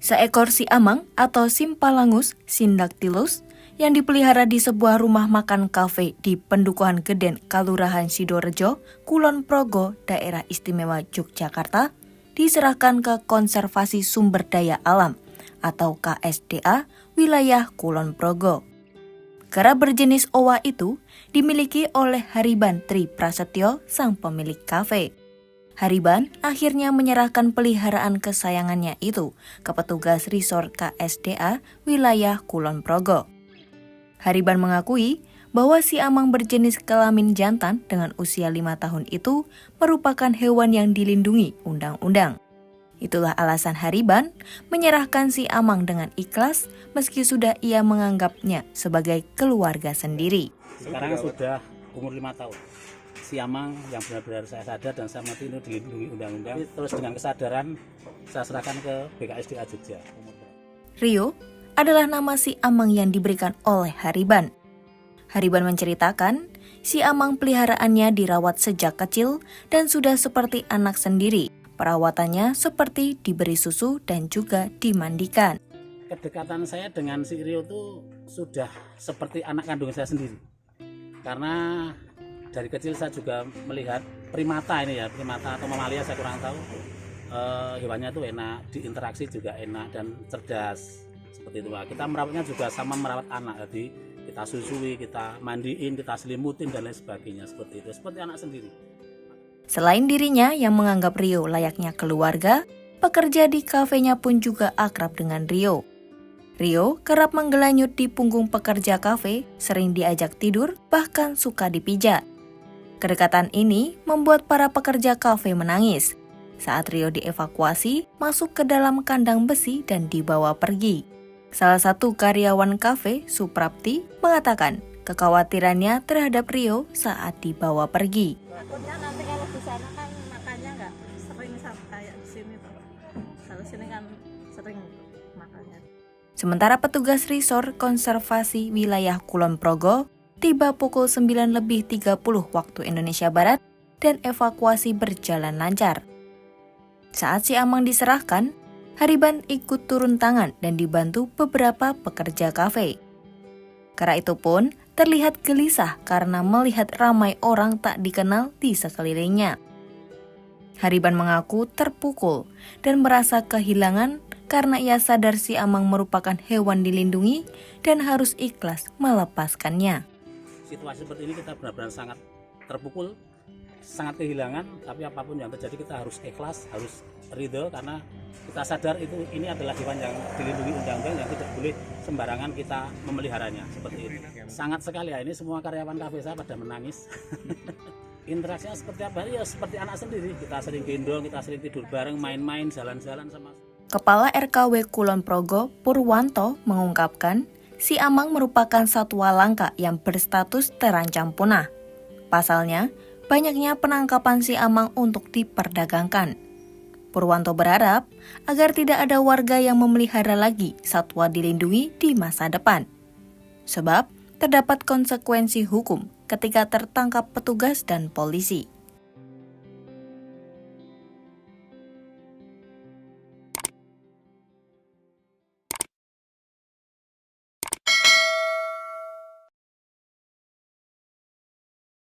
Seekor siamang atau Symphalangus syndactylus yang dipelihara di sebuah rumah makan kafe di Pendukuhan Geden, Kalurahan Sidorejo, Kulon Progo, Daerah Istimewa Yogyakarta, diserahkan ke Konservasi Sumber Daya Alam atau KSDA wilayah Kulon Progo. Kera berjenis owa itu dimiliki oleh Hariban Tri Prasetyo, sang pemilik kafe. Hariban akhirnya menyerahkan peliharaan kesayangannya itu ke petugas resort KSDA wilayah Kulon Progo. Hariban mengakui bahwa siamang berjenis kelamin jantan dengan usia 5 tahun itu merupakan hewan yang dilindungi undang-undang. Itulah alasan Hariban menyerahkan siamang dengan ikhlas meski sudah ia menganggapnya sebagai keluarga sendiri. Sekarang sudah umur 5 tahun. Siamang yang benar-benar saya sadar dan saya mati itu dilindungi undang-undang. Terus dengan kesadaran saya serahkan ke BKSDA Jogja. Rio adalah nama siamang yang diberikan oleh Hariban. Hariban menceritakan, siamang peliharaannya dirawat sejak kecil dan sudah seperti anak sendiri. Perawatannya seperti diberi susu dan juga dimandikan. Kedekatan saya dengan si Rio itu sudah seperti anak kandung saya sendiri. Karena dari kecil saya juga melihat primata ini ya, primata atau mamalia saya kurang tahu. Hewannya itu enak, diinteraksi juga enak dan cerdas. Seperti itu. Kita merawatnya juga sama merawat anak. Jadi kita susui, kita mandiin, kita selimutin dan lain sebagainya. Seperti itu, seperti anak sendiri. Selain dirinya yang menganggap Rio layaknya keluarga, pekerja di kafenya pun juga akrab dengan Rio. Rio kerap menggelanyut di punggung pekerja kafe, sering diajak tidur, bahkan suka dipijat. Kedekatan ini membuat para pekerja kafe menangis saat Rio dievakuasi masuk ke dalam kandang besi dan dibawa pergi. Salah satu karyawan kafe, Suprapti, mengatakan kekhawatirannya terhadap Rio saat dibawa pergi. Takutnya nanti kalau di sana kan makannya nggak sering sama kayak di sini. Kalau sini kan sering makannya. Sementara petugas resort konservasi wilayah Kulon Progo tiba pukul 9:30 waktu Indonesia Barat dan evakuasi berjalan lancar. Saat siamang diserahkan, Hariban ikut turun tangan dan dibantu beberapa pekerja kafe. Kera itu pun terlihat gelisah karena melihat ramai orang tak dikenal di sekelilingnya. Hariban mengaku terpukul dan merasa kehilangan karena ia sadar siamang merupakan hewan dilindungi dan harus ikhlas melepaskannya. Situasi seperti ini kita benar-benar sangat terpukul, sangat kehilangan, tapi apapun yang terjadi kita harus ikhlas, harus ridho karena kita sadar ini adalah hewan yang dilindungi undang-undang yang tidak boleh sembarangan kita memeliharanya seperti itu. Sangat sekali ya, ini semua karyawan kafe saya pada menangis. Interaksinya seperti apa? Ya seperti anak sendiri, kita sering gendong, kita sering tidur bareng, main-main, jalan-jalan sama. Kepala RKW Kulon Progo, Purwanto, mengungkapkan siamang merupakan satwa langka yang berstatus terancam punah. Pasalnya, banyaknya penangkapan siamang untuk diperdagangkan. Purwanto berharap agar tidak ada warga yang memelihara lagi satwa dilindungi di masa depan. Sebab terdapat konsekuensi hukum ketika tertangkap petugas dan polisi.